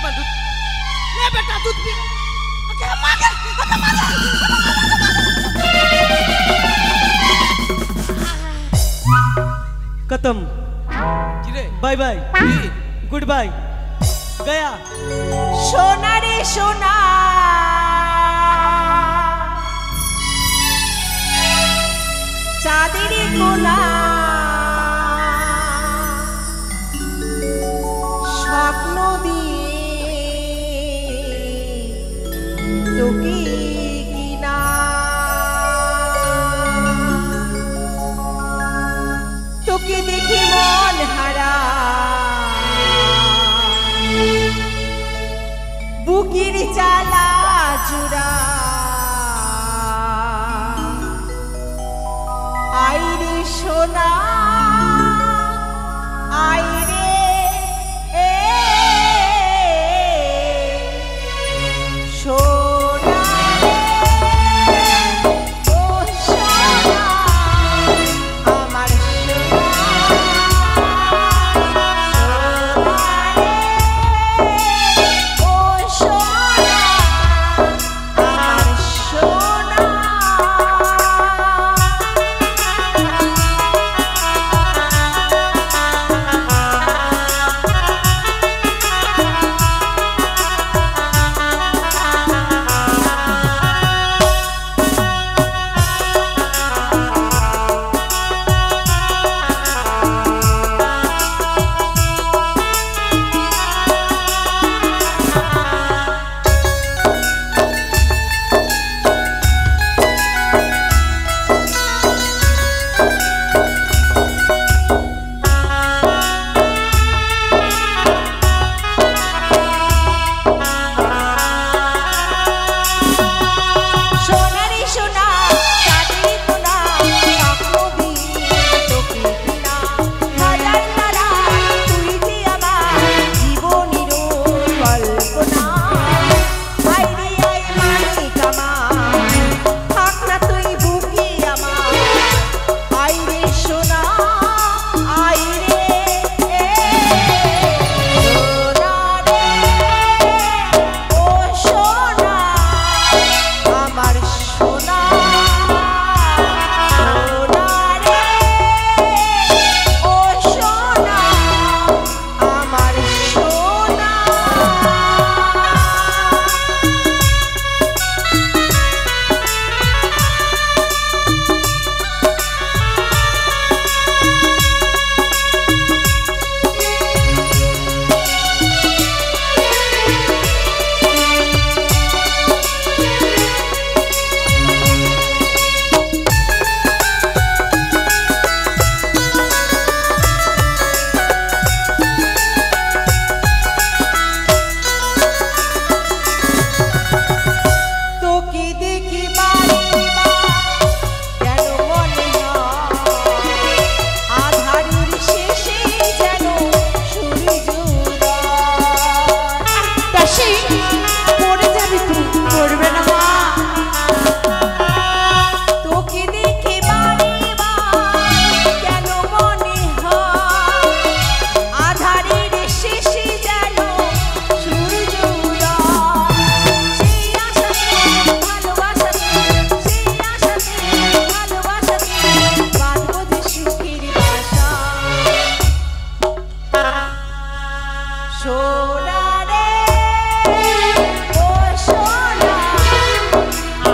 पा दूध ले बेटा दूध पी ओके मांगे खत्म जिरे बाय बाय गुड बाय गया सोना रे सोना चाँदेरी कोना স্বপ্ন দিয়ে তোকে কিনা তোকে দেখে মন হারা বুকের জ্বালা জোড়া আইরে সোনা আইরে সোনা ও সোনা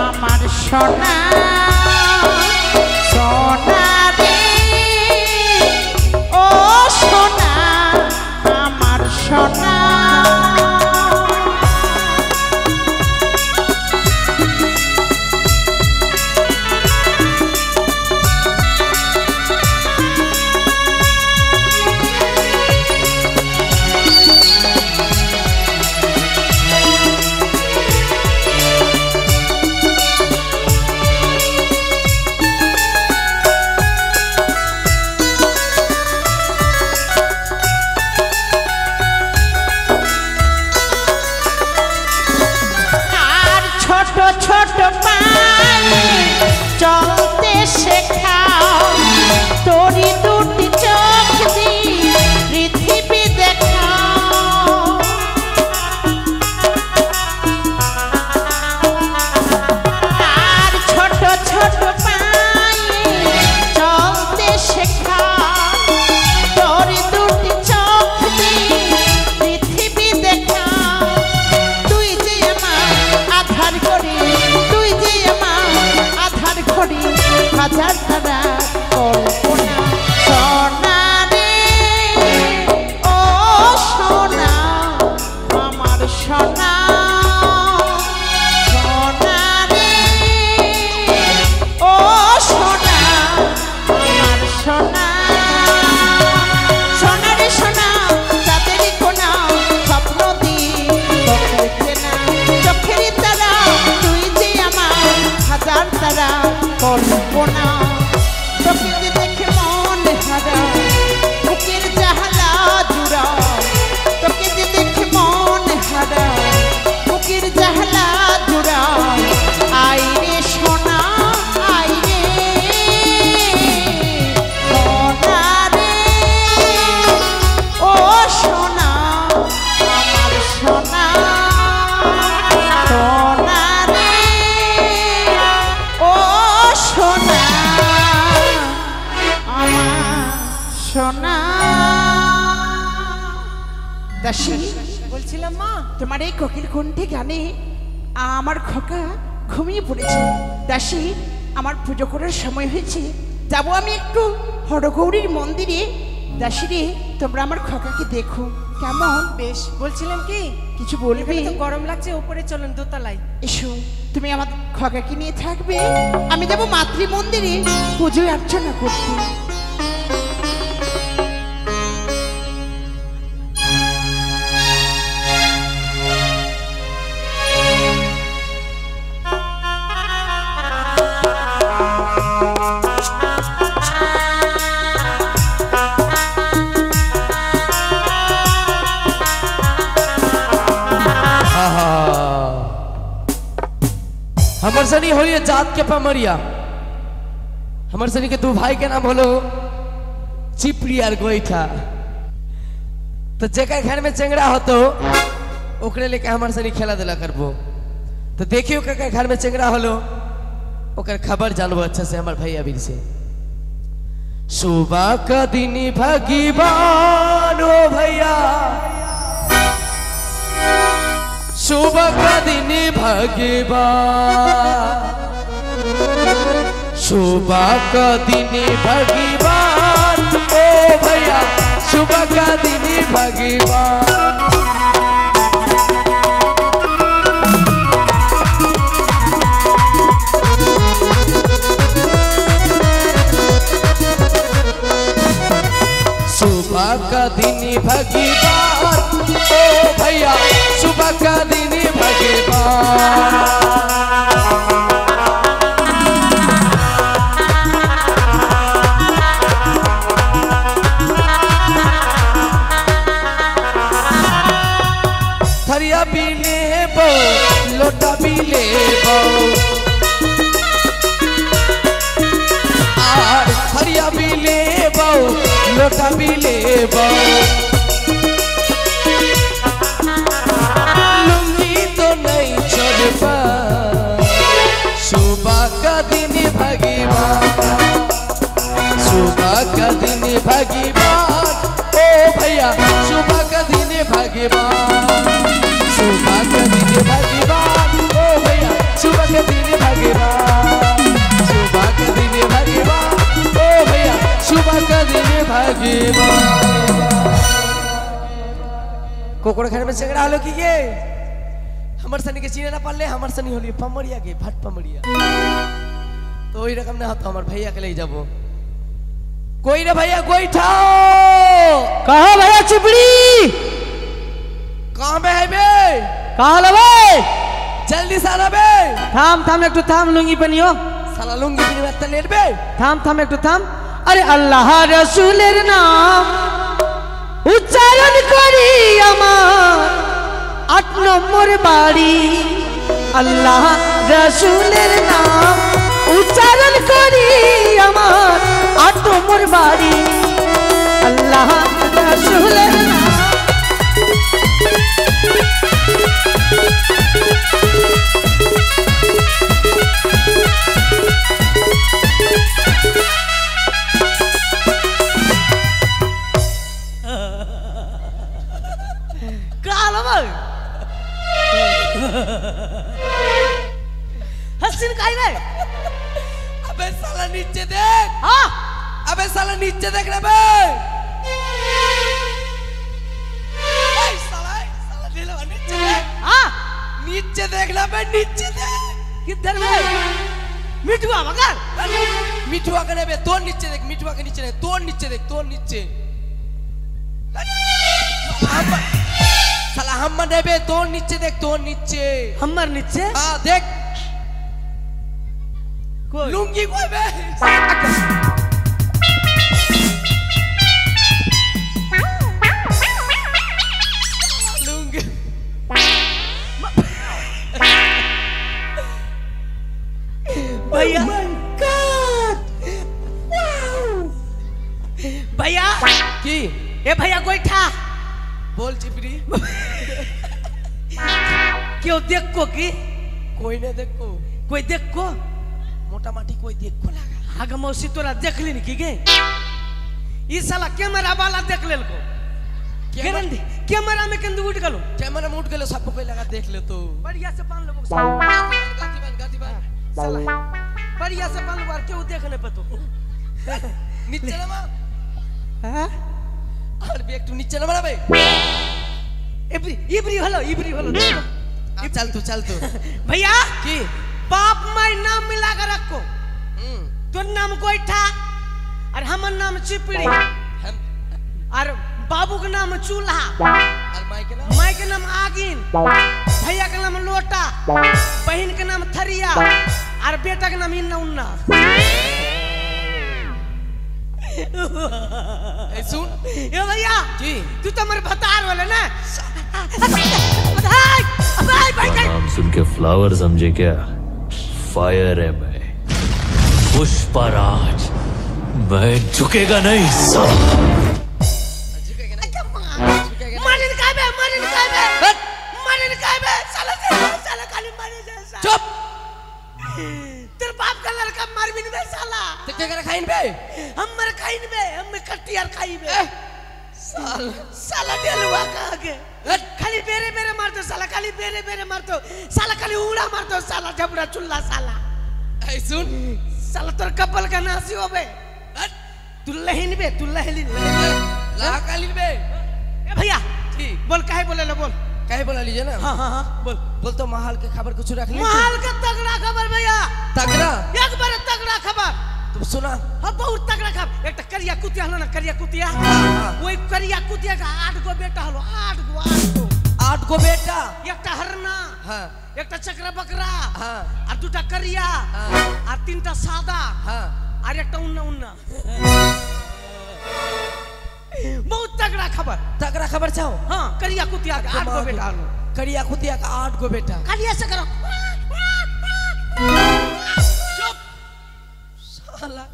আমার সোনা ও সোনা আমার সোনা দাসী বলছিলাম মা তোমার এই কোকিল কণ্ঠে গানে আমার খোকা ঘুমিয়ে পড়েছে। দাসী আমার পুজো করার সময় হয়েছে, যাবো আমি একটু হরগৌরীর মন্দিরে। দাসী রে, তোমরা আমার খোকাকে দেখো কেমন। বেশ, বলছিলাম কি কিছু বলবে? এখানে তো গরম লাগছে, উপরে চলুন দোতলায়। এসো, তুমি আমার খোকাকে নিয়ে থাকবে, আমি যাবো মাতৃ মন্দিরে পুজো অর্চনা করতে। हमर सनी हो जात के पमरिया। हमर सनी के दो भाई के नाम होलो चिपड़ी और गोईठा। तो जेकर घर में चेंगड़ा होतो ओकरे लेके हमर सनी खेला दिला करबो। तो देखियो के घर में चेंगड़ा होलो ओकर खबर जानबो अच्छा से हमर भैया बीर से। सुबह का दिन भगवान ओ भैया, सुबह का दिन भगवान, सुबह का दिन भगवान ओ भैया, सुबह का दिन भगवान। सुबह का दिन भगवान ओ भैया, सुबह का दिन भगवान। थरिया भी ले बो, लोटा भी ले बो, थरिया भी ले बो, लोटा भी ले बो। लुंगी तो नहीं छोड़ पा, सुबह का दिन भगवान, सुबह का दिन भगवान ओ भैया, सुबह का दिन भगवान, सुबह का दिन भगवान ओ भैया, सुबह का दिन भगवान, सुबह का दिन भगवान ओ भैया, सुबह का दिन भगवान। कोकड़ घर में झगड़ा हलो की ये हमर सनी के चीने ना पाले, हमर सनी होली पमरिया के भट पमरिया। तो वही रकम ना होता हमर भैया के ले जाबो। कोई ना भैया गोईठा कहा भैया चिपड़ी कहाँ में है बे? कहा लबे जल्दी सारा बे। थाम थाम एक तो थाम लुंगी पनियो साला लुंगी भी मत लेट बे। थाम थाम एक तो थाम। अरे अल्लाह रसूलेर नाम उच्चारण करी আমার 8 নম্বর বাড়ি। আল্লাহ রসুলের নাম উচ্চারণ করি আমার 8 নম্বর বাড়ি। আল্লাহ রসুলের নাম हसीन काई रे? अबे साला नीचे देख। हाँ अबे साला नीचे देख रे बे। साला नीचे देख। हाँ नीचे देख ले बे, नीचे देख। किधर में? मिठुआ मगर मिठुआ के बे तो नीचे देख, मिठुआ के नीचे देख, तो नीचे देख, तो नीचे। साला हम ने बे तो नीचे देख, तो नीचे। हमर नीचे हाँ देख कोई लुंगी कोई बे। लुंगी भैया भैया की ए भैया गोईठा बोल चिपड़ी। क्यों देख को की कोई ने देखो, कोई देख को मोटा माटी कोई देखो लगा। आगे मौसी तोरा देख ली की गे ई साला कैमरा वाला देख लेल को गारंटी कैमरा में कंदू उठ गलो कैमरा में उठ गलो सब कोई लगा देख ले तो बढ़िया से बांध लो गाती बन साला बढ़िया से बांध लो और क्यों देखने पे तो नीचे नमा हां और भी एक तू नीचे नमा बे इबरी हलो चल तू भैया की बाप माई नाम मिला कर रखो तो नाम गोईठा और हमर नाम चिपड़ी और बाबू के नाम चूल्हा और माई के नाम आगिन भैया के नाम लोटा बहन के नाम थरिया और बेटा के नाम इन्ना उन्ना सुन ये भैया जी तू तो मेरे भतार वाले ना नाम सुन के फ्लावर समझे क्या फायर है मैं पुष्पराज मैं झुकेगा नहीं सब चुप तेरे बाप का लड़का मार भी नहीं साला ते क्या कर खाइन बे हम मर खाइन बे हम कट्टियार खाई बे साला डेलवा का आगे खाली बेरे मार दो साला खाली बेरे मार दो साला खाली उड़ा मार दो साला झबड़ा चुल्ला साला ऐ सुन साला तोर कपल का नासी हो बे तू लहिन ला कालिन बे ए भैया जी बोल काहे बोले लो बोल काहे बोला लीजिए ना हां बोल तो महल के खबर कुछ रख ली महल का तगड़ा खबर भैया तगड़ा एक बार तगड़ा खबर तुम सुना हाँ बहुत तगड़ा खबर एक करिया कुतिया हलो ना करिया कुतिया वही करिया कुतिया का 8 गो बेटा हलो 8 गो बेटा एक हरना हां एक चक्र बकरा हां और 2टा करिया और 3टा सादा हां और एक उन्ना बहुत तगड़ा खबर चाहो हाँ करिया कुतिया का 8 गो बेटा हलो करिया कुतिया का 8 गो बेटा करिया से करो साला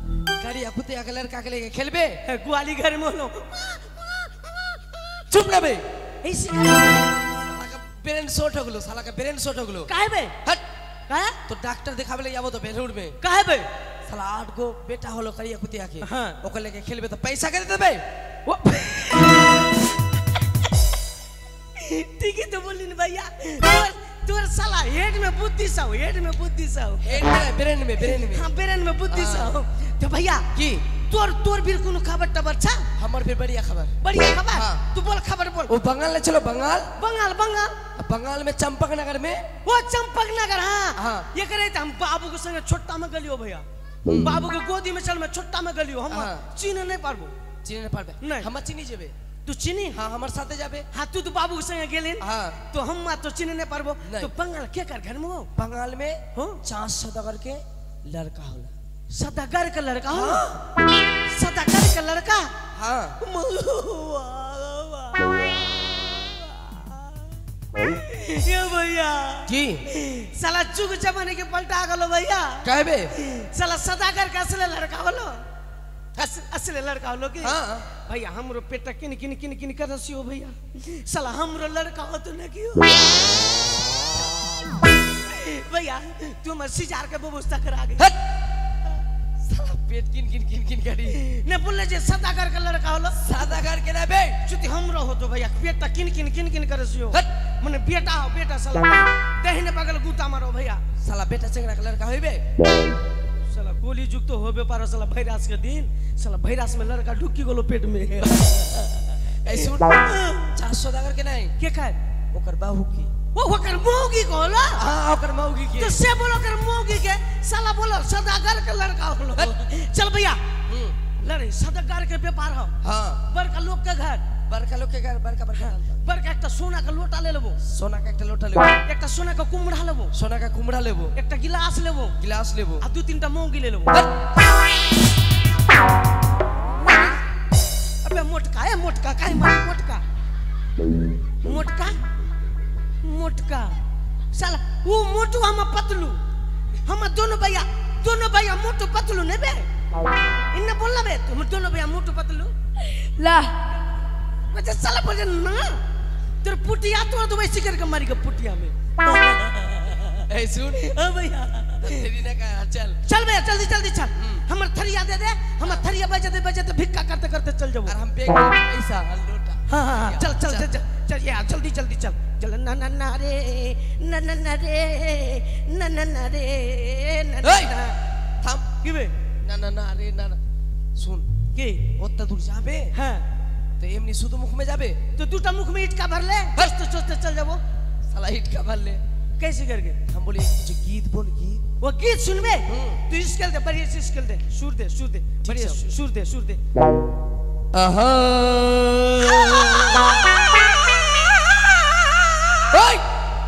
करिया कुतिया का लड़का के लेके खेलबे ग्वाली घर में लो चुप ना बे ऐसे साला का ब्रेन शॉट हो गलो साला का ब्रेन शॉट हो गलो काहे बे हट काहे तो डॉक्टर दिखावे ले जाबो तो बेलूर में काहे बे साला 8 गो बेटा होलो करिया कुतिया के हाँ ओके लेके खेलबे तो पैसा के देबे ठीक है तो बोली न भैया तोर साला हेड में बुद्धि सा हेड में ब्रेन में हां ब्रेन में बुद्धि सा तो भैया की तोर भी कोनो खबर टबर छा हमर भी बढ़िया खबर हाँ। तू बोल खबर बोल वो बंगाल ले चलो बंगाल में चंपक नगर में वो चंपक नगर हाँ ये करे हम बाबू के संग छोटा में गलियो भैया बाबू के गोदी में चल मैं छोटा में गलियो हम चीन नहीं पारबो नहीं हम चीनी जेबे तू चीनी हाँ हमारे साथे जाबे हाँ तू तो बाबू के संग गेलिन हाँ तो हम तो चीनी नहीं पारबो तो बंगाल के कर घर में हो बंगाल में हो 4 सदागर के लड़का होला सदागर का लड़का हो सदागर का लड़का हाँ ये भैया जी साला चुग जमाने के पलटा गलो भैया कहबे साला सदागर का असली लड़का होलो असली लड़का होलो की हाँ भैया हमरो पेटा किन कर रसियो भैया साला हमरो लड़का हो तो न कियो भैया तू मत सिजार के व्यवस्था करा गे साला पेट किन करी ने बोले जे सदागर का लड़का होलो सदागर के ना बे चुति हमरो हो तो भैया पेटा किन कर रसियो मने बेटा साला दहिने बगल गुता मारो भैया साला बेटा चंगरा का लड़का होइबे साला गोली जुग तो होबे पारो साला भैरास के दिन साला भैरास में लड़का ढुकी गेलो पेट में ऐ सुन 400 दागर के नहीं के खाए ओकर बाहू की वो ओकर मौगी को होला हां ओकर मौगी की तो से बोलो कर मौगी के साला बोलो सदागर के लड़का होलो चल भैया लड़े सदागर के व्यापार हो हां बड़का लोग के घर बड़का एक सोना का लोटा ले लेबो सोना का एक लोटा लेबो एक सोना का कुमड़ा लेबो एक गिलास लेबो आ 2-3टा मौगी ले लेबो अबे मोटका काहे मार मोटका साला वो मोटू हम पतलू हम दोनों भैया मोटू पतलू ने बे इन्ने बोलना बे तुम दोनों भैया मोटू पतलू ला बच्चा साला बोल ना तेरे पुटिया तो वैसे करके मारी के पुटिया में ए सुन हां भैया तेरी ने कहा चल भैया जल्दी चल हमर थरिया दे हमर थरिया बजे भिक्का करते चल जाओ और हम बैग में पैसा लोटा हाँ हाँ चल चल चल चल चल यार जल्दी जल्दी चल चल ना ना ना रे ना ना ना रे ना ना ना रे ना ना এই, না থাম। কি বে না না না রে না না শুন, কি অত্যা দূর যাবে হ্যাঁ তো এমনি শুধু মুখ में যাবে तो दूटा मुख में इटका भर ले चोचते चोचते चल जाबो साला ईट का भर ले। कैसे करके हम बोले कुछ गीत बोल गीत। वो गीत सुनबे तू स्केल दे बढ़िया से स्केल दे सुर दे बढ़िया है। सुर दे आहा ओए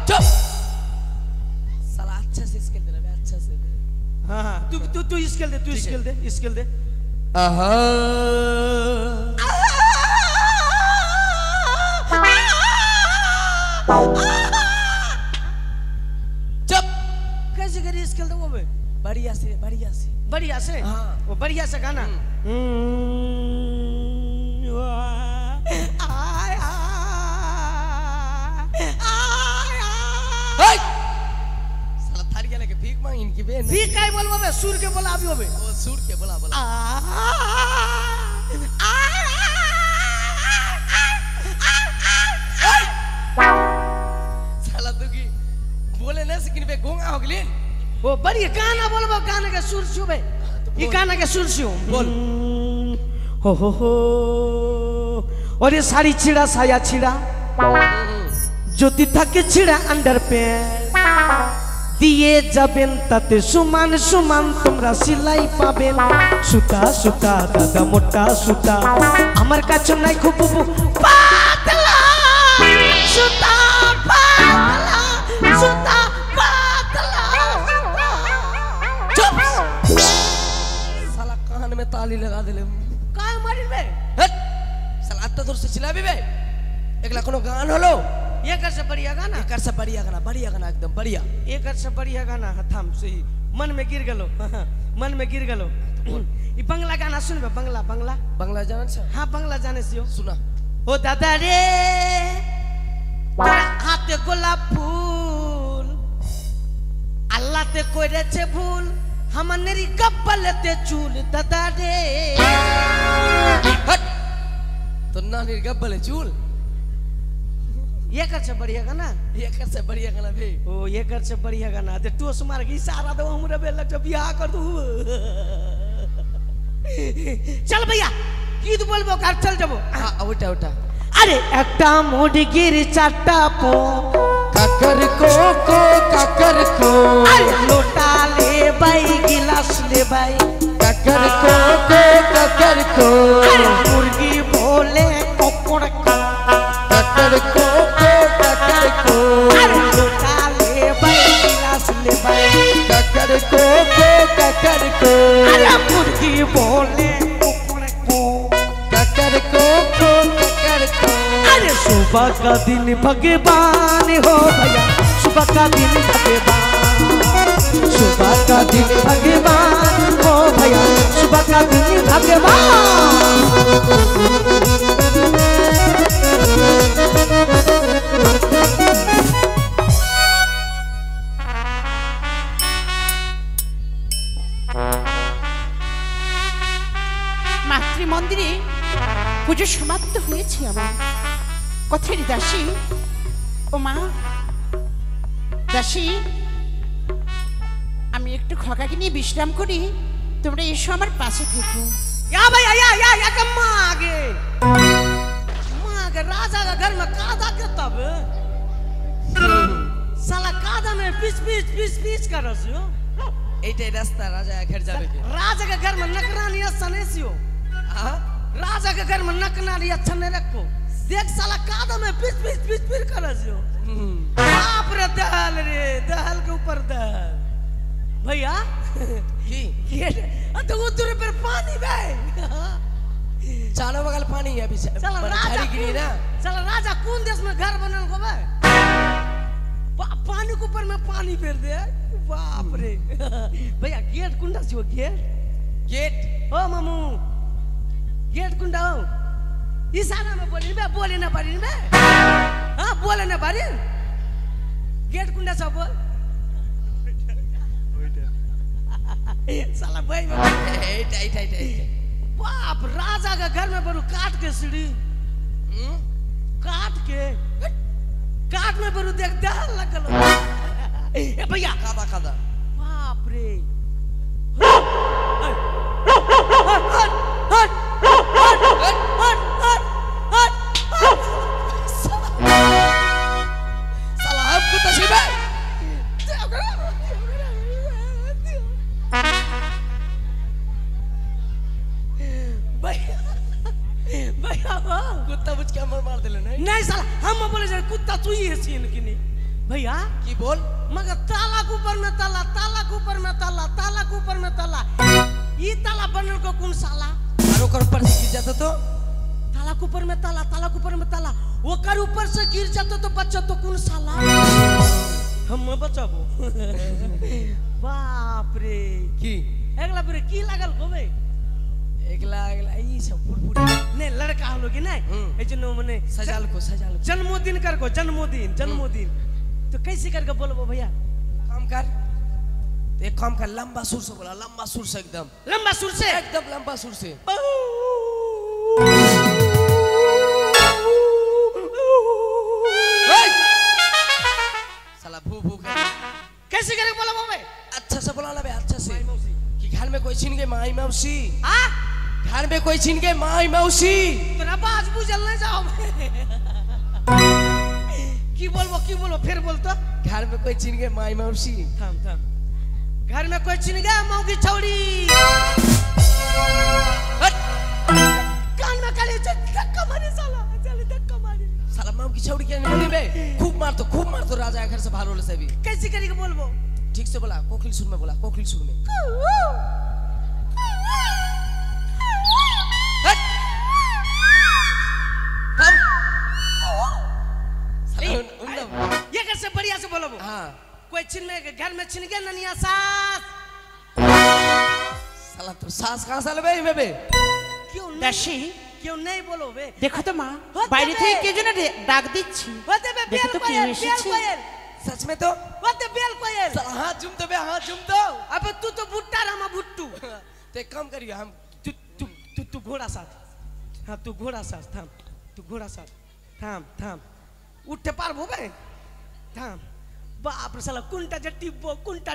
चुप साला अच्छा से स्केल दे रहा है, अच्छा से दे। हाँ हाँ तू स्केल दे ठीक है। स्केल दे आहा चुप कैसे करी स्केल दे वो बे बढ़िया से बढ़िया से। बढ़िया से हाँ। वो बढ़िया से गाना ओए साला थारिया लेके भीख मांग इनकी बहन भी काय बोलबो बे सुर के बोला अभी होबे वो सूर के बोला बोला साला तू की बोले ना सकिन पे गोंगा हो गली वो बढ़िया गाना बोलबो गाने के सुर छुबे ये गाना के सुर छू बोल। हो और ये साड़ी छिड़ा साया छिड़ा যদি থাকে ছিড়া আন্ডারপ্যান্ট দিয়ে যাবেন তাতে সমান সমান তোমরা সেলাই পাবেন সুতা সুতা দাদা মোটা সুতা আমার কাছে নাই খুব পাতলা সুতা পাতলা সুতা পাতলা चुप साला कान में ताली लगा दे ले काय मारिबे हट साला अत्ता दूर से चिल्लाबी बे एकला कोनो गान होलो ये कर से बढ़िया गाना एकर से बढ़िया गाना एकदम बढ़िया। एक से बढ़िया गाना हथाम सही मन में गिर गलो मन में गिर गलो ये बंगला गाना सुनबे बंगला बंगला बांग्ला जान से हाँ बंगला जाने से हो सुना ओ दादा रे তোরা হাতে গোলাপ ফুল আল্লাহতে কইরেছে ভুল আমানেরই কপালেতে চুল দাদা রে हट तो नानी गब्बले चूल ये कर से बढ़िया गाना एकर से बढ़िया गाना बे ओ ये कर से बढ़िया गाना दे टोस मार के इशारा दो हमरा बेला जब बियाह कर दू चल भैया गीत बोलबो कर चल जाबो हां उठा उठा अरे একটা মুরগির চারটা পো काकर को अरे लोटा ले बाई गिलास ले बाई काकर को अरे मुर्गी बोले कोकड़ काकर को अरे लोटा ले बाई गिलास ले बाई काकर को अरे मुर्गी बोले कोकड़ काकर को अरे सुबह का दिन भगवान हो भैया सुबह का दिन भगवान सुबह का दिन भगवान हो भैया सुबह का दिन भगवान মাতৃমন্দিরে পুজো সমাপ্ত হয়েছে আমার কথার দাসী ও মা দাসী আমি একটু খকাকে নিয়ে বিশ্রাম করি তোমরা এসো আমার পাশে থেকো या भैया या कम्मा आगे राजा का घर में कादा के तब साला कादा में पीस कर रसियो एटे रास्ता राजा घर जावे के राजा के घर में नकरानी अच्छा नहीं सियो हां राजा के घर में नकरानी अच्छा नहीं रखो देख साला कादा में पीस कर रसियो बाप रे दहल के ऊपर दहल भैया की ये तो उधर पर पानी बे चारों बगल पानी है अभी चल राजा गिरी ना चल राजा कौन देश में घर बनल को बे पानी के ऊपर में पानी फेर दे बाप रे भैया गेट कुंडा छियो गेट ओ मामू गेट कुंडा हो इशारा में बोले ना पारी बे हां बोले ना पारी गेट कुंडा सब बोल साला भाई एट बाप राजा का घर में बरू काट के सीढ़ी काट में बरू देख दाल लगल ए भैया कादा कादा बाप रे साला हमको तस्वीर है कुत्ता बुझ के हमर मार देले नहीं साला हम बोले जे कुत्ता तू ही है सीन कि नहीं भैया की बोल मगर ताला के ऊपर में ताला ताला के ऊपर में ताला ताला के ऊपर में ताला ई ताला बनल को कौन साला और ओकर ऊपर से गिर जाता तो ताला के ऊपर में ताला ताला के ऊपर में ताला ओकर ऊपर से गिर जाता तो बच्चा तो कौन साला हम बचाबो बाप रे की एकला पूरे की लागल गोबे एकला एकला ई सब पुरपुरी नहीं लड़का हो लोगे नहीं ए जनो मने सजाल को जन्मदिन कर को जन्मदिन तो कैसे करके बोलबो भैया काम कर एक काम कर लंबा सुर से बोला लंबा सुर से एकदम लंबा सुर से एकदम लंबा सुर से साला भू भू कर कैसे करके बोलबो बे अच्छा से बोला बे अच्छा से कि घर में कोई छीन गई माई मौसी हां घर में कोई छीन गई माई मौसी तोरा बाज बुझल नहीं जाओ की बोलबो फिर बोल तो घर में कोई छीन गई माई मौसी थाम घर में कोई छीन गया मौगी छौड़ी कान में काले धक्का मारे साला चल धक्का मारे साला मौगी छौड़ी क्या नहीं बे खूब मार तो राजा घर से बाहर होले से भी कैसे करके बोलबो ठीक से बोला कोकिल सुर में बोला कोकिल सुर में ये कैसे बढ़िया से बोलो हाँ कोई छिन में घर में छिन गया ननिया सास साला तो सास कहाँ साल बे में बे क्यों नहीं बोलो बे দেখো তো মা হতে বাইরে বে। থেকে কে যেন ডাক দিচ্ছি होते बे देखो बेल तो कोयल क्यों एसेছে। सच में तो होते बेल कोयल साला हाथ झूम तो बे हाथ झूम तो अबे तू तो भुट्टा रामा भुट्टू तो एक काम करिए हम तू घोड़ा साथ हाँ तू घोड़ा साथ थाम तू घोड़ा साथ थाम उठे पार भोबे थाम बाप रे साला कुंटा जे टिब्बो एटा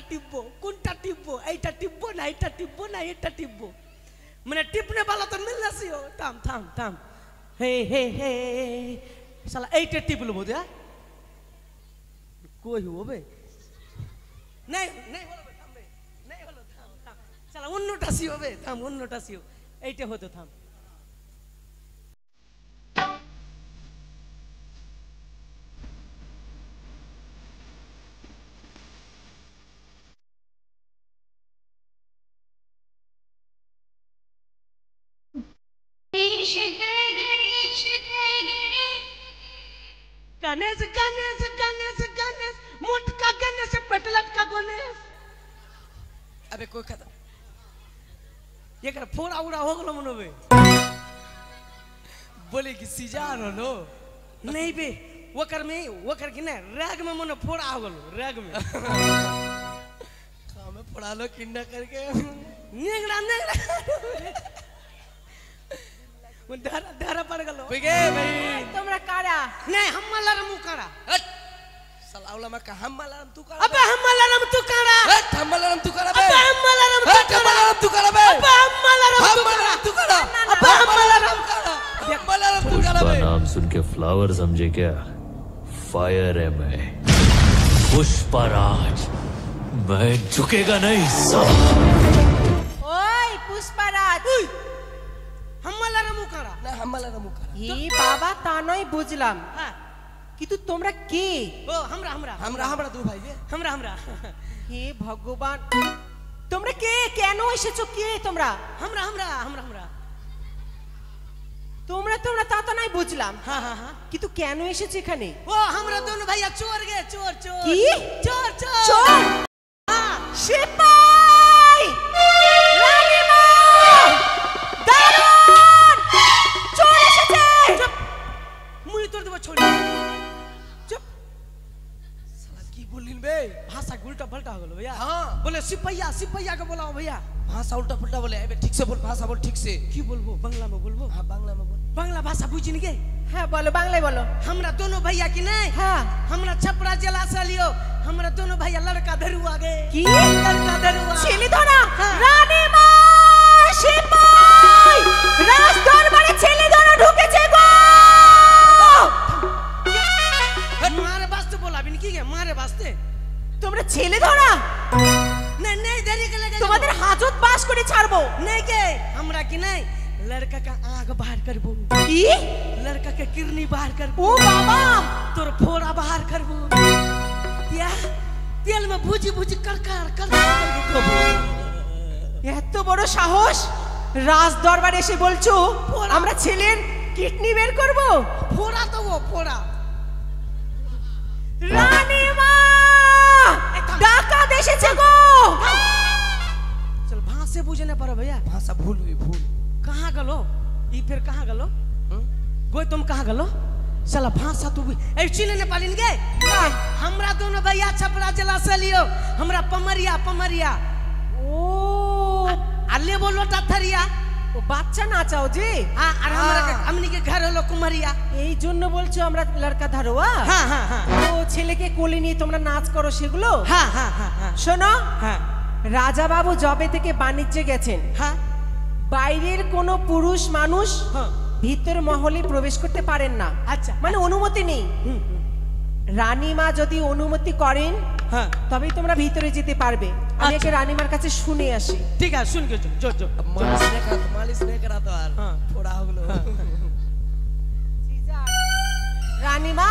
टिब्बो ना एटा टिब्बो मने टिपने वाला तो मिल नसी हो थाम हे साला एटा टिप लबो दे कोई हो बे नहीं होलो बे थाम बे नहीं होलो थाम साला उन्नोटासी हो बे थाम उन्नोटासी हो एटा हो तो थाम गणेश मोटका गणेश पेटलट का गणेश अबे कोई खत्म ये कर फोड़ा उड़ा हो गलो मनो बे बोले कि सीजार हो लो नहीं बे वो कर कि ना राग में मनो फोड़ा हो गलो राग में काम में पढ़ा लो किन्ना करके नेगड़ा वो धारा पड़ गलो बिगे भाई তোমরা কারা नहीं हम मलरम मुकरा साला औला में का हम मलरम तू कर अबे हम मलरम तू करा हम मलरम तू कर बे अबे हम मलरम तू कर बे अबे हम मलरम तू कर अबे हम मलरम मलरम तू कर उसका बे नाम सुन के फ्लावर समझे क्या फायर है मैं पुष्पराज मैं झुकेगा नहीं साला ওই পুষ্পারাজ हम मलरम मुकरा ना हम मलरम कर হে বাবা তা নয় বুঝলাম हां কিন্তু তোমরা কে ओ हमरा हमरा दो भाई ये हमरा হে ভগবান তোমরা কে কেন এসেছো কে তোমরা हमरा তোমরা তা তো নাই বুঝলাম हां কিন্তু কেন এসেছো এখানে ओ हमरा दोनों भैया चोर गए चोर কি चोर চোর সিপাই রানীমা দারুণ চোর এসেছে मुई तोड़ देबो छोड़ी चुप साला की बोलिन बे भाषा उल्टा पलटा हो गलो भैया हाँ। बोले सिपैया के बोलाओ भैया भाषा उल्टा पुल्टा बोले अबे ठीक से बोल भाषा बोल ठीक से की बोलबो बांग्ला में बोलबो हाँ बांग्ला में बोल बांग्ला भाषा बुझिन गे হ্যাঁ বলো বাংলায় বলো हमरा दोनों भैया की नहीं হ্যাঁ हमरा छपरा जिला से लियो हमरा दोनों भैया लड़का धरुआ गए কি लड़का धरुआ ছেলে ধরা হ্যাঁ। রানীমা সিপাই রাজ দরবারে ছেলে ধরা ঢুকেছে গো मारे वास्ते बोला बिन की गे मारे वास्ते তোমরা ছেলে ধরা नहीं नहीं देरी के लगे তোমাদের হাজত বাস করে ছাড়বো नहीं के हमरा की नहीं लड़का का आग बाहर करबो কি लड़का के किरनी बाहर करबो ও বাবা तोर फोड़ा बाहर करबो या तेल में भूजी भूजी करकर करबो এত বড় সাহস রাজ দরবারে এসে বলছো আমরা ছেলের কিডনি বের করব फोड़ा तो वो फोड़ा রানীমা ডাকাত এসেছে গো चल भाषा से बुझने पर भैया भाषा भूल हुई भूल कहाँ गलो ई फिर कहाँ गलो गोई तुम कहाँ गलो साला भाषा तू भी एक्चुअली नेपाली ने गए हमरा दोनों भैया छपरा जिला से लियो हमरा पमरिया पमरिया ও अल्ले बोलो टाथरिया ও বাচ্চা নাচাও যে हाँ और हमरा के हमनी के घर होलो कुमरिया এই জন্য বলছো আমরা লড়কা ধারোয়া हाँ हाँ हाँ ও ছেলেকে কোলে নিয়ে তোমরা নাচ করো সেগুলো हाँ हाँ हाँ हाँ শোনো हाँ রাজা বাবু জবে থেকে বাণিজ্যে গেছেন हाँ বাইরের কোনো পুরুষ মানুষ हाँ ভিতর মহলে প্রবেশ করতে পারেন না अच्छा মানে অনুমতি নেই রানীমা যদি অনুমতি করেন हाँ তবেই তোমরা ভিতরে যেতে পারবে আমি একে রানীমার কাছে শুনে আসি ठीक है सुन के जो जो अब मालिश नहीं करा तो यार हाँ। थोड़ा हो गलो রানীমা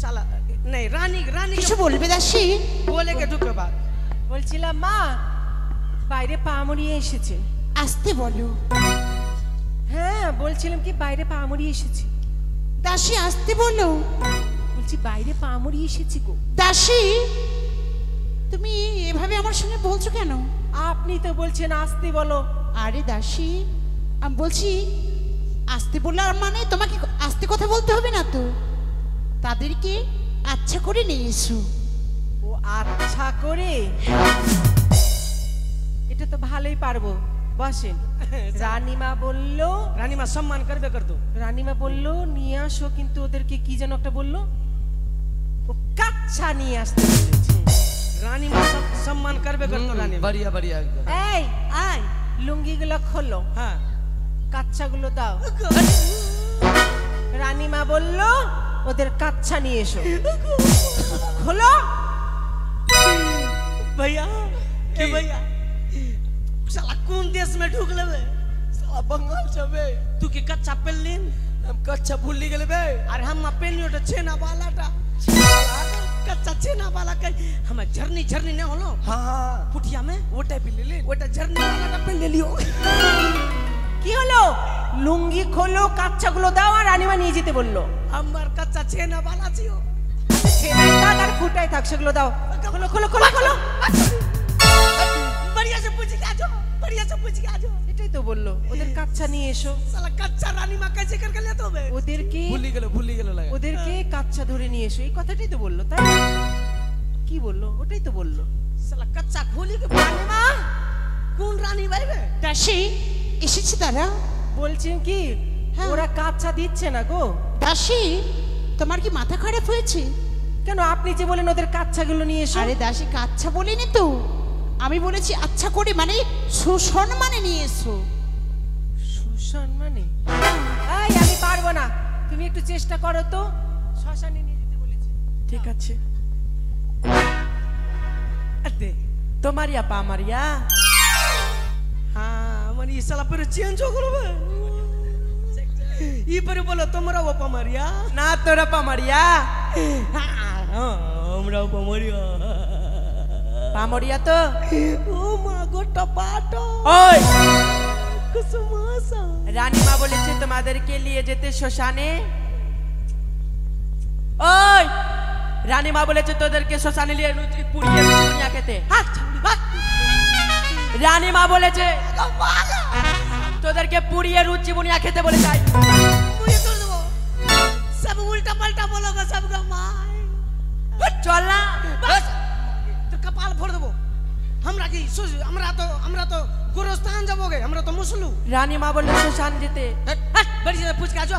साला नहीं रानी रानी কিছু বলবে দাসী बोले के दुख बात বলছিলাম মা বাইরে পা মুড়িয়ে এসেছে আসতে বলো হ্যাঁ বলছিলাম কি বাইরে পা মুড়িয়ে এসেছে দাসী আসতে বলো বলছি বাইরে পা মুড়িয়ে এসেছি গো দাসী তুমি এভাবে আমার সঙ্গে বলছো কেন আপনি তো বলছেন আসতে বলো আরে দাসী আমি বলছি আসতে বললে আর মানে তোমাকে আসতে কথা বলতে হবে না তো তাদেরকে আচ্ছা করে নিয়ে এসো ও আচ্ছা করে এটা তো ভালোই পারবো বসেন রানীমা বলল रानी माँ सम्मान करबे कर दो রানীমা বলল নিয়ে আসো কিন্তু ওদেরকে কি যেন একটা বললো ও কাচ্চা নিয়ে আসতে বলেছে रानी माँ सम्मान करबे कर दो रानी माँ बढ़िया बढ़िया एकदम এই আয় লুঙ্গিগুলো খোলো हाँ কাচ্চাগুলো দাও রানীমা বলল ওদের কাচ্চা নিয়ে এসো খোলো भैया ए भैया साला कौन देश में ढुक लेबे साला बंगाल छबे तू की कच्चा पेलिन हम कच्चा भूल गेले बे और हम पेलियो तो छेना वाला टा कच्चा छेना वाला के हम झरनी झरनी ने होलो हाँ हाँ पुटिया में वो टाइप ले ले ওটা झरनी वाला टा पेल ले लियो কি হলো লুঙ্গি খোলো কাচ্চাগুলো দাও আর রানীমা নিয়ে যেতে বললো हमार कच्चा छेना वाला छियो ছেনাই থাক আর ফুটাই থাক সেগুলো দাও খোলো খোলো খোলো খোলো बढ़िया से पूछ के आ जाओ बढ़िया से पूछ के आ जाओ এটাই তো বললো ওদের কাচ্চা নিয়ে এসো साला कच्चा रानी माँ कैसे करके ले तो बे ওদেরকে भूल गेले लगा ওদেরকে কাচ্চা ধরে নিয়ে এসো এই কথাটাই তো বললো তাই না? কি বললো ওটাই তো বললো साला कच्चा खोली के रानी माँ कौन रानी भाई बे দাসী এসেছে তারা বলছেন কি হ্যাঁ। ওরা কাচ্চা দিচ্ছে না গো দাসী তোমার কি মাথা খারাপ হয়েছে কেন আপনি যে বলেন ওদের কাচ্চাগুলো নিয়ে এসো আরে দাসী আচ্ছা বলিনি তো আমি বলেছি আচ্ছা করে মানে সুসম্মানে নিয়ে এসো সুসম্মানে এই আমি পারবো না তুমি একটু চেষ্টা করো তো শ্মশানে নিয়ে যেতে বলেছি ठीक अच्छे अरे तुम्हारी अपा मारिया हाँ मनी ये साला पर चेंज हो गलो बे ये पर बोलो तुम्हारा वो पमरिया না তোরা পামারিয়া हमरा पमरिया পামরিয়া তো ओ माँ गोटा पाटो ওই कुसुमासा রানীমা বলেছে তোমাদেরকে নিয়ে যেতে শ্মশানে ওই রানীমা বলেছে তোদেরকে শ্মশানে নিয়ে লুচি পুড়িয়ে লুচি খেতে রানীমা বলেছে তোদেরকে পুড়িয়ে লুচি বুনিয়া খেতে বলে যাই मुझे तो दो सब उल्टा पलटा बोलोगे सबका माँ চল না बस तो कपाल फोड़ देबो हमरा কি আমরা তো গোরস্থান যাবোগে আমরা তো মুসলু রানী মা বললে শ্মশান যেতে। बड़ी से पूछ के आजो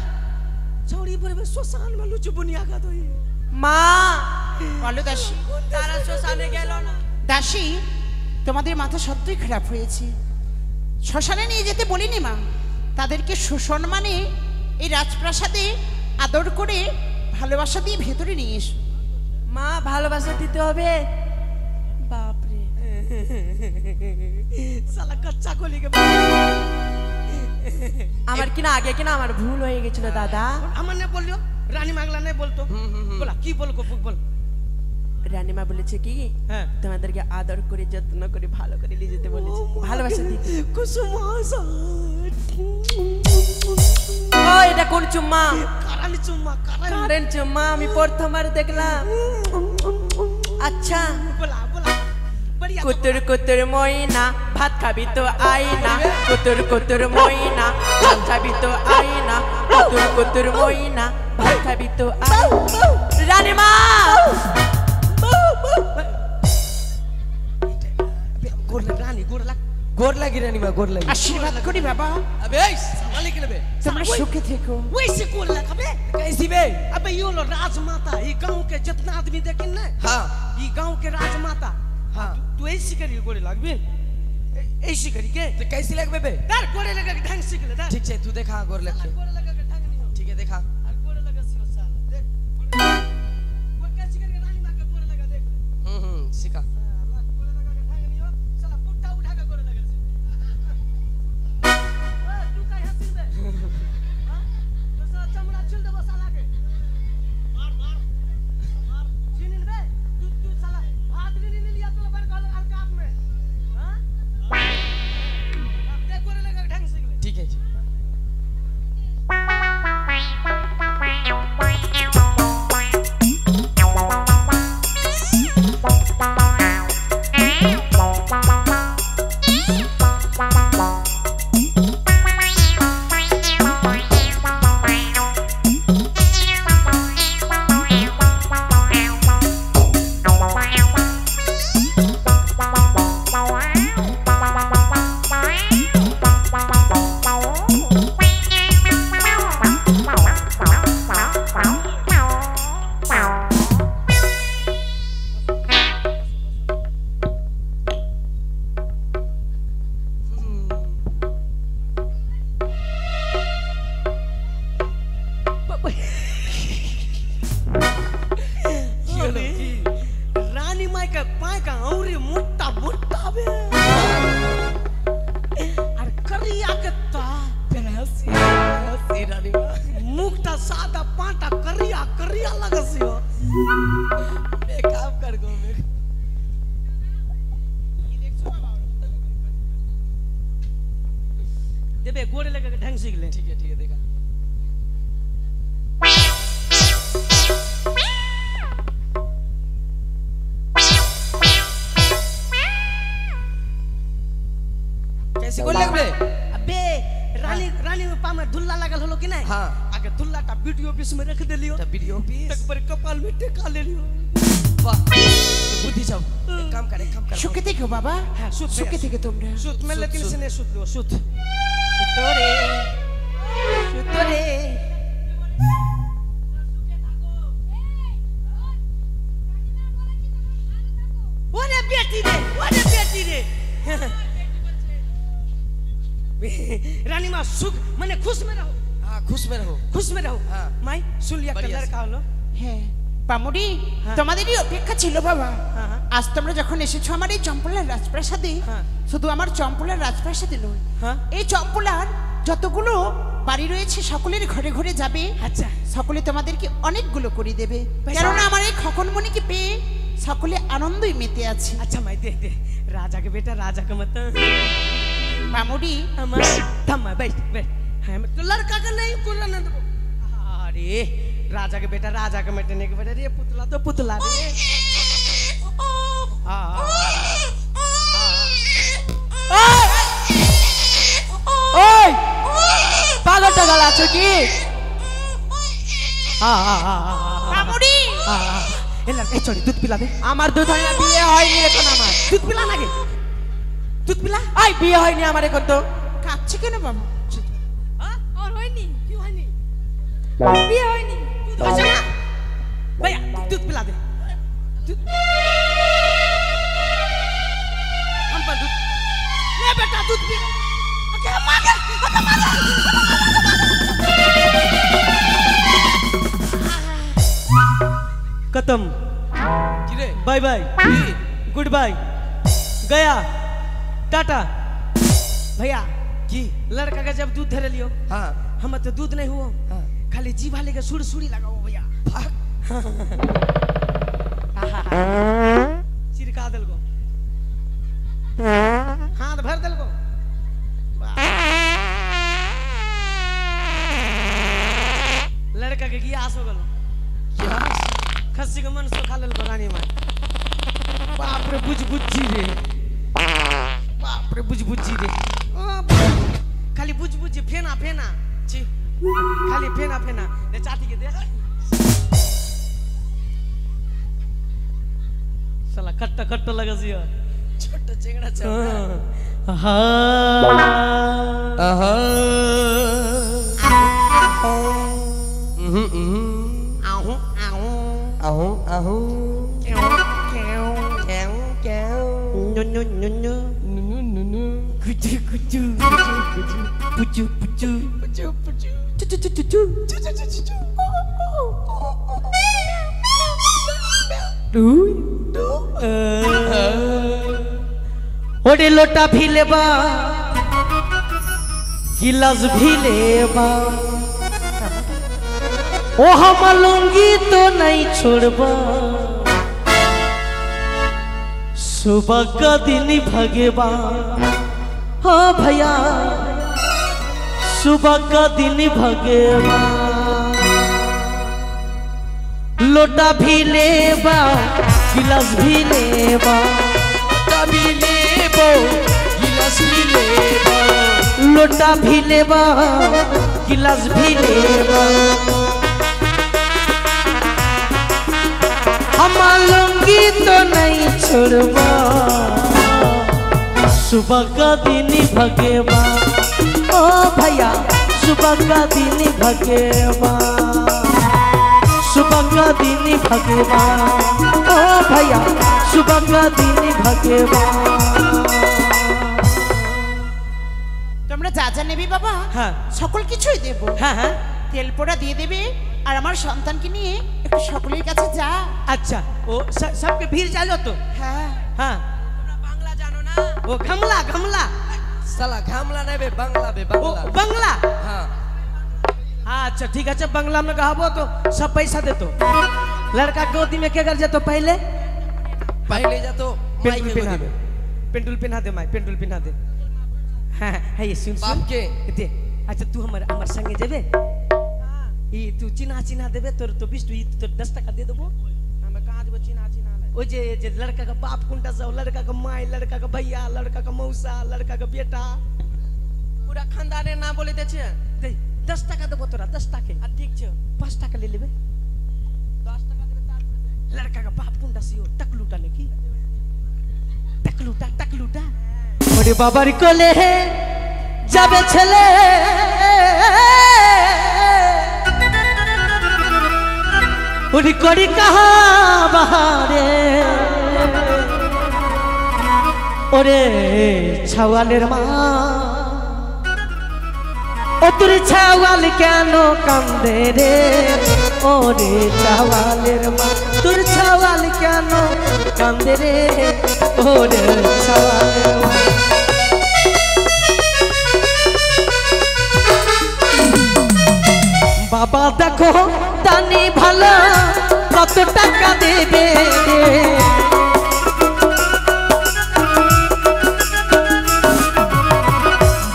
छोड़ी पर श्मशान में लुचु बुनिया का तो ही মা বলো দাসী। তারা শ্মশানে গেল না। দাসী, তোমাদের মাথা সত্যই খারাপ হয়েছে। শ্মশানে নিয়ে যেতে বলিনি মা, তাদেরকে সুসম্মানে এই রাজপ্রাসাদে আদর করে ভালোবাসা দিয়ে ভেতরে নিয়ে এসো। মা ভালোবাসা দিতে হবে? বাপরে, साला कच्चा को लेके আমার কিনা আগে কিনা আমার ভুল হয়ে গেছিল দাদা। আমার ने बोलियो रानी मांगला नहीं बोल तो बोला की बोल को बोल রানী মা বলেছে কি হ্যাঁ তোমাদেরকে আদর করে যত্ন করে ভালো করে নিয়ে যেতে বলেছে, ভালোবাসা দিতে। कुसुम आसा ও এটা কোন চুম্মা? কারানি চুম্মা কারেন্ট চুম্মা, আমি প্রথমবার দেখলাম। আচ্ছা, बोला बोला बढ़िया কুতুর কুতুর ময়না ভাত খাবি তো আই না, কুতুর কুতুর ময়না ভাত খাবি তো আই না, কুতুর কুতুর ময়না ভাত খাবি তো আই। রানী মা गोर लग रानी गोर लग गोर लगी रानी माँ, गोर लगी। আশীর্বাদ করি বাবা, अबे संभाल के बे তোমরা সুখে থেকো। वैसे गोर लग अबे कैसी बे? अबे यो लो राजमाता ये गांव के जितना आदमी देखे ना हाँ ये गांव के राजमाता हाँ तू ऐसी करी गोरे लग बे ऐसी करी के तो कैसी लग बे? डर गोरे लगा के ढंग सीख ले डर ठीक है तू देखा गोर लग के। गोरे लगा के ढंग नहीं हो ठीक है देखा। और गोरे लगा सियो साला देख वो कैसे करके रानी मां के गोरे लगा देख सिखा। साला गोरे लगा के ढंग नहीं हो साला पुट्टा उठा के गोरे लगा से तू काहे हंसी बे हां तो साला चमड़ा छिल दे वो साला के मार मार मार छीनिन बे तू साला हाथ नहीं लिया तो बार गल हल्का हाथ में हां अब देख गोरे लगा के ढंग सीख ले ठीक है जी। रानी माई का पाय का औरी मोटा मोटा बे और करिया के ता हंसी रानी माँ। मुखटा सादा पाटा करिया करिया लगसियो बे काम कर गो मेरे। देबे गोरे लगा के ढंग सीख ले ठीक है देखा। कैसी गोर लग बे? अबे रानी रानी में पा में धुल्ला लगल हलो कि नहीं हाँ। आगे धुल्ला टा वीडियो ऑफिस में रख देलियो तो वीडियो पीस। तक पर कपाल में टेका ले लियो वाह तो बुद्धि जाओ। एक काम कर। সুখে থেকো বাবা, হ্যাঁ, সুখ সুখে থেকে তোমরা। सुत में सुत, लेकिन सुत। से नहीं सुत लो सुत সুতরে সুতরে ओरे बेटी रे रानी माँ सुख मने खुश में रहो हाँ खुश में रहो। खुश में रहो हाँ। माई सुन लिया बढ़िया कलर से। का हलो হ্যাঁ পামুডি, তোমাদেরই অপেক্ষা ছিল বাবা। হ্যাঁ। আজ তোমরা যখন এসেছো আমার এই চম্পলার রাজপ্রাসাদে, হ্যাঁ। শুধু আমার চম্পলার রাজপ্রাসাদে নয়, হ্যাঁ। এই চম্পলার যতগুলো বাড়ি রয়েছে সকলের ঘরে ঘরে যাবে, আচ্ছা সকলে তোমাদেরকে অনেকগুলো করে দেবে। বেশ। কেননা আমার এই খকনমণিকে পেয়ে সকলে আনন্দই মেতে আছে। अच्छा माई दे राजा के बेटा राजा का मत পামুডি, थम बैठ हाँ तो लड़का का नहीं कुर्रा न दो अरे राजा के बेटा राजा का बेटे के बेटा रे पुतला तो पुतला रे ওই পাগল টাগল আছো কি? পামুডি, ए लड़का छोड़ी दूध पिला दे আমার দুধ হয় না, বিয়ে হয়নি এখন আমার। दूध पिला ना के দুধ পিলা আই বিয়ে হয়নি আমার এখন তো। কাঁদছে কেন বাবা? আমার হয়নি, কি হয়নি বিয়ে হয়নি। দুধ হয়েছে না ভাইয়া দুধ পিলা দে দুধ আমপা দুধ লে বেটা দুধ পি ওকে মাগে खत्म কি রে? बाय बाय गुड बाय गया टाटा भैया কি? लड़का का जब दूध धरे लियो হ্যাঁ हम तो दूध नहीं हुआ हाँ। खाली जीभा लेके सुड़ सुड़ी लगाओ भैया चिरका दल को हाथ भर दल को लड़का के की आस हो गलो खस्सी के मन सो खा लेल को रानी मां बाप रे बुझ बुझी रे बाप रे बुझ बुझी रे खाली बुझ बुझ फेना फेना छी खाली फेना फेना ले चाटी के दे साला कट्टा कट्टा लगा जिया छोटा चेंगड़ा चल हां আহা आऊ आऊ আহু আহু केव केव केव केव नु नु नु नु নুনু নুনু कुचु कुचु पुचु पुचु पुचु पुचु चु चु चु चु चु चु चु चु टू टू ओडे लोटा भी लेबा गिलास भी लेबा ओ हम लूंगी तो नहीं छोड़बा सुबह का दिन भगेबा हाँ भैया सुबह का दिन भगेबा लोटा भी लेबा गिलास भी लेबा তবি নেব গিলাস নেব लोटा भी लेबा गिलास भी लेबा हम लूंगी तो नहीं छोड़बा सुबह का दिन भगेबा ओ भैया सुबह का दिन भगेबा सुबह का दिन भगेबा ओ भैया सुबह का दिन भगेबा তোমরা যা যা নেবে বাবা হ্যাঁ। সকল কিছুই দেব। हाँ हाँ তেল পোড়া দিয়ে দেবে আর আমার সন্তানকে নিয়ে একটু সকলের কাছে যা। अच्छा वो सबके भीड़ चालो तो হ্যাঁ हाँ বাংলা জানো না? वो गमला गमला সালা ঘামলা নেবে বাংলা বে वो বাংলা बंगला হ্যাঁ हाँ अच्छा ठीक है अच्छा बंगला में कहा तो सब पैसा दे तो लड़का गोदी में क्या कर जातो पहले পাইলে যা তো पेंटुल पहना दे पेंटुल पहना दे माई पेंटुल पहना दे हाँ है ये सुन बाप के? दे अच्छा तू हमारे हमार संगे जेबे ये तू चिन्हा चिन्हा देबे तोर तो 20 तू तो 10 टका दे देबो আমি কাজ দেব চিনা চিনা লাই ओ जे लड़का का बाप कुंटा सब लड़का का माई लड़का का भैया लड़का का मौसा लड़का का बेटा পুরা খানদানের নাম বলে দেছে दे 10 टका देबो तोरा 10 टका আর ঠিক আছে 5 टका ले लेबे 10 টাকা দেবে তারপরে लड़का का बाप कुंडा सियो टकलूटा ने की टकलूटा ओरे बाबार कोले जाबे छले ओरी करी कहा बहारे ओरे छावालेर मा ও তোর ছাওয়াল কেন কান্দে রে ওরে ছাওয়ালের মা তোর ছাওয়াল কেন কান্দে রে ওরে ছাওয়ালের মা বাবা দেখো দানি ভালো কত টাকা দেবে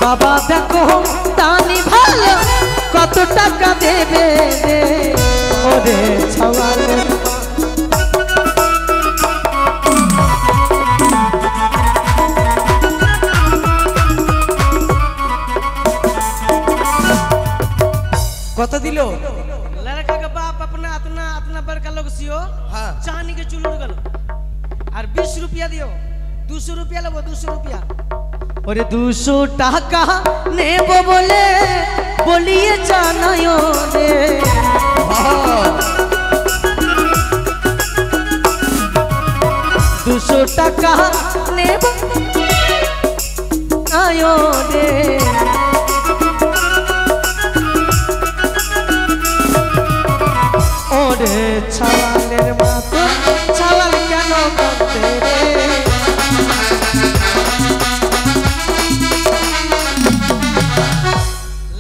বাবা দেখো দানি ভালো কত টাকা দেবে রে ওরে ছাওয়ালের কত দিল लड़का का बाप अपना अपना अपना बड़का लोग सियो हाँ। चांदी के चुल्लू गलो और 20 रुपया दियो 200 रुपया लगो 200 रुपया ওরে 200 টাকা নেব বলে বলিয়ে জানায়ো রে 200 টাকা নেব আয়ো রে ওরে ছাওয়ালের মতো ছাওয়াল কেন করতে রে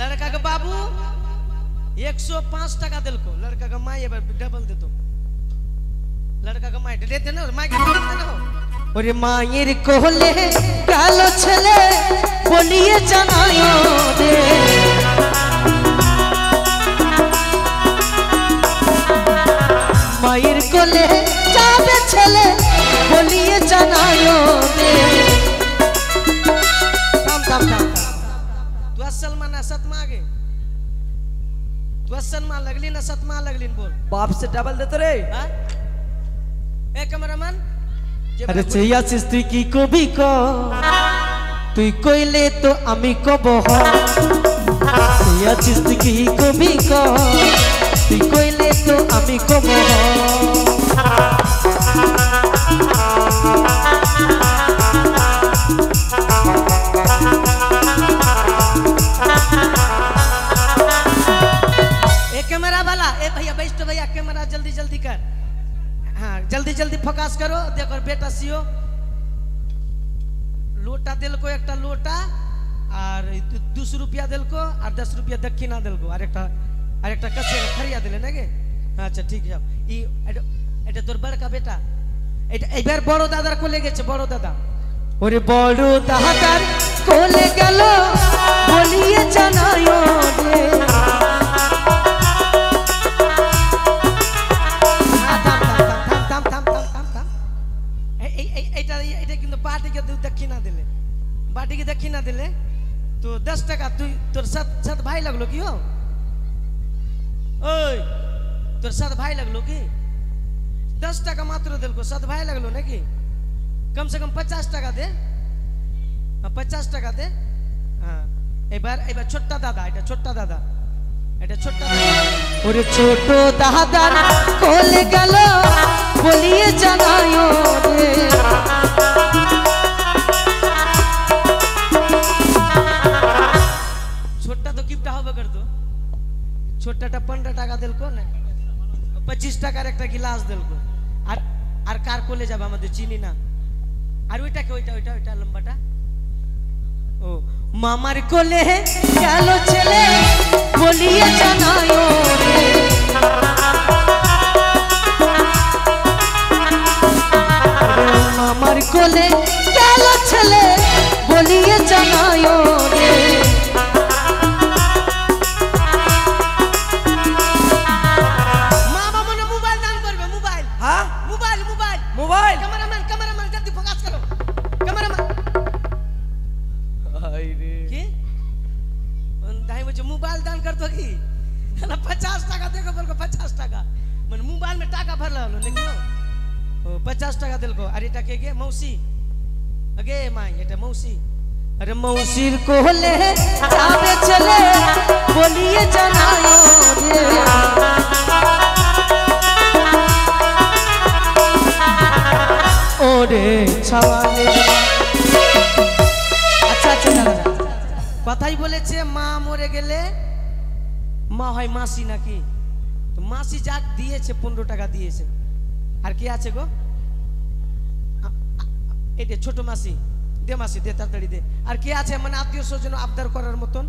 लड़का का बाबू 105 টাকা दिल को लड़का का माई डबल दे तो लड़का का माई देते ना माई के देते ना ওরে মায়ের কোলে কালো ছেলে বলিয়ে জানায়ো রে মায়ের কোলে যাবে ছেলে বলিয়ে জানায়ো রে থাম থাম থাম तू असल माना सतमा आगे तू असल मान लगली ना सतमा लगली बोल बाप से डबल देते रे हाँ ए कैमरामैन अरे चाहिए तुई की कबी को तुई कइले तो आमी कब हो चाहिए तुई की कबी को तुई कइले तो आमी कब हो कैमरा वाला ए भैया बैठ तो भैया कैमरा जल्दी जल्दी कर हाँ जल्दी जल्दी फोकस करो देखो बेटा सियो लोटा दिल को एक लोटा और 200 रुपया दिल को और 10 रुपया दक्षिणा दिल को और एक कसे खरिया दिले ना के अच्छा ठीक है ई এটা তোর বড়কা বেটা এটা এবার বড় দাদার কোলে গেছে বড় দাদা ওরে বড় দাদার কোলে গেল বলিয়ে জানায়ো রে बाटी की दक्षिणा दिले तो 10 টাকা তুই তোর সাথ ভাই লাগলো কি हो ओए তোর সাথ ভাই লাগলো কি 10 টাকা মাত্র দিল को সাথ ভাই লাগলো নাকি कम से कम 50 টাকা দে 50 টাকা দে हां এবার ছোট্টা দাদা এটা ছোট্টা দাদা ওরে ছোট দাদার কোলে গেল বলিয়ে জানায়ো রে छोटा तो गिफ्ट হবে कर दो छोटाটা 15 টাকা দিল को না 25 টাকার একটা গ্লাস দিল को আর কার কোলে যাবে আমাদের চিনি না আর ওইটা লম্বাটা ও মামার কোলে গেল ছেলে বলিয়ে জানায়ো রে মামার কোলে গেল ছেলে বলিয়ে জানায়ো রে মামা মনে মোবাইল দান করবে মোবাইল হ্যাঁ মোবাইল মোবাইল ক্যামেরাম্যান জলদি ফোকাস করো ক্যামেরাম্যান হাই রে কি দাই বলছে মোবাইল দান করতো কি না 50 টাকা দেখো বলको 50 টাকা মানে মোবাইল में টাকা भरला হলো নাকি ও 50 টাকা দিলको আর এটা কে গে মৌসি আগে মাই এটা মৌসি अरे मौसीर कोले जावे चले बोलिए जनायो रे ओरे छावाले আচ্ছা কথাই বলেছে মা মরে গেলে মা হয় মাসি নাকি তো মাসি যাক দিয়েছে 15 টাকা দিয়েছে আর কি আছে গো এটা ছোট মাসি দে মাসি দে তাড়াতাড়ি দে আর কি আছে মানে আত্মীয় স্বজন আবদার করার মতন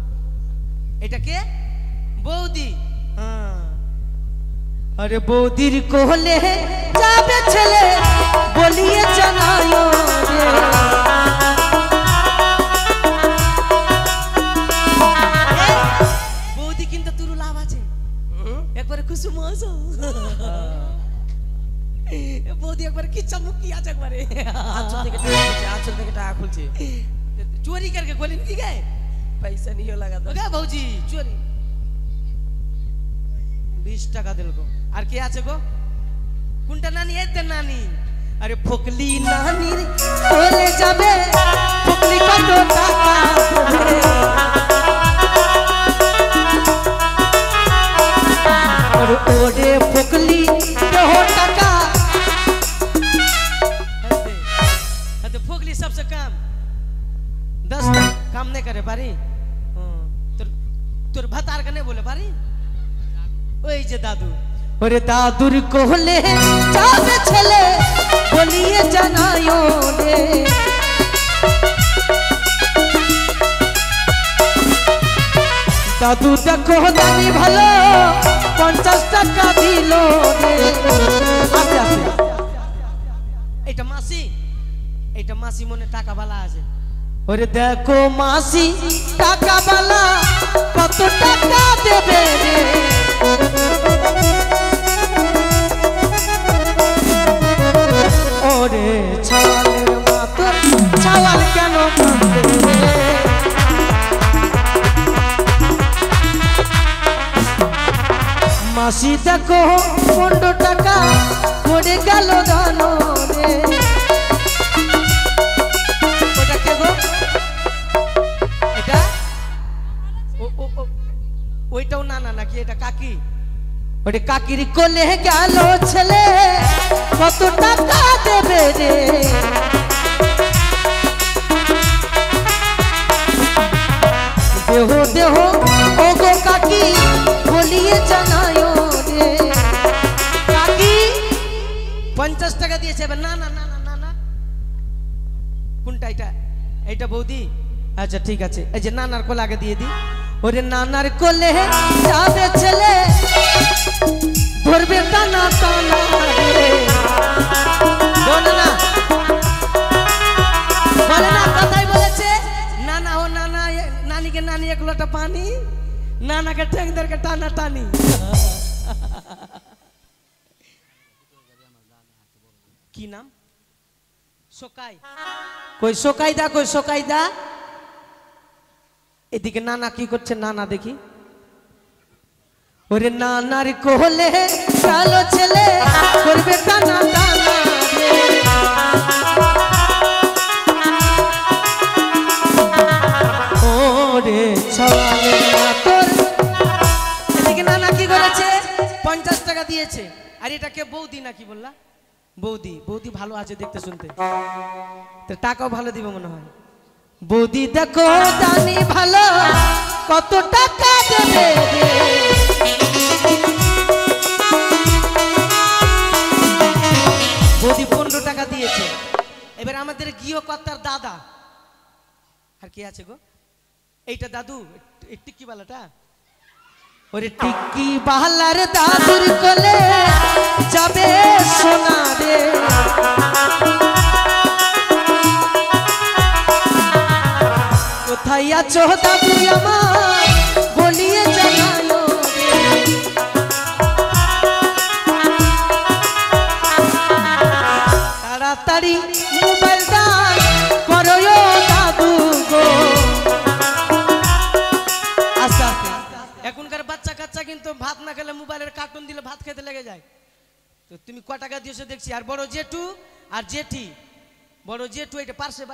এটা কে বৌদি হ্যাঁ अरे बौदीर कोले जावे चले बोलिए जनायो रे বৌদি কিন্তু তুরু লাভ আছে একবারে কুসুম আসো বৌদি একবারে কি চমকি আছে একবারে आंचल देखे टाका खुलছে चोरी करके गोली की गए पैसा नहीं लगा हो गया भौजी चोरी 20 টাকা দিল গো আর কি আছে গো কোনটা নানি এতে নানি আরে ফকলি নানির চলে যাবে ফকলি কত টাকা দেবে और ओरे फुकली दो टका तो फुकली सबसे कम 10 काम नहीं करे पारी তোর ভাতার কানে বলে পারি ওই যে দাদু ওরে দাদুর কোলে যাবে ছেলে বলিয়ে জানায়ো রে দাদু দেখো দানি ভালো 50 টাকা দিল রে আচ্ছা এটা মাসি মনে টাকা বালা আছে ওরে দেখো মাসি টাকা বালা কত টাকা দেবে রে ওরে ছাওয়ালের মতো ছাওয়াল কেন কাঁদে রে মাসি দেখো 15 টাকা পড়ে গেল দানো রে ওটা কে গো এটা ওইটাও নানা নাকি এটা কাকি ওরে কাকির কোলে গেল ছেলে কত টাকা দেবে রে দেহ দেহ ও গো কাকি বলিয়ে জানায়ো রে কাকি 50 টাকা দিয়েছে এবার না না না না না কোনটা এটা বৌদি আচ্ছা ঠিক আছে এই যে নানার কোলে আগে দিয়ে দি ওরে নানার কোলে যাবে ছেলে ধরবে টানা টানা রে বলে না কথাই বলেছে নানা ও নানা নানিকে নানি এক লোটা পানি নানাকে ঠেংদেরকে টানা টানি কি নাম সোকাই কই সোকাইদা এদিকে নানা কি করছে নানা দেখি ওরে নানার কোলে কালো ছেলে করবে টানা টানা রে ওরে ছাওয়ালের মাতর এদিকে নানা কি করেছে 50 টাকা দিয়েছে আর এটা কে বৌদি নাকি বললা বৌদি ভালো আছে দেখতে শুনতে তো টাকাও ভালো দিবে মনে হয় বৌদি দেখো জানি ভালো কত টাকা দেবে রে বৌদি 15 টাকা দিয়েছে এবার আমাদের গৃহকর্তার দাদা আর কি আছে গো এইটা দাদু টিক্কি বালাটা ওরে টিক্কি বালার দাদুর কোলে যাবে সোনা রে কোথায় আছো দাদু আমার বলিয়ে জানালো রে তাড়াতাড়ি মোবাইল দান করো দাদু গো আচ্ছা এখনকার বাচ্চা কাচ্চা কিন্তু ভাত না খেলে মোবাইলের কার্টুন দিলে ভাত খেতে লেগে যায় তো তুমি ক টাকা দিয়েছো দেখছি আর বড় জেঠু আর জেঠি বড় জেঠু এটা পার্শ্বে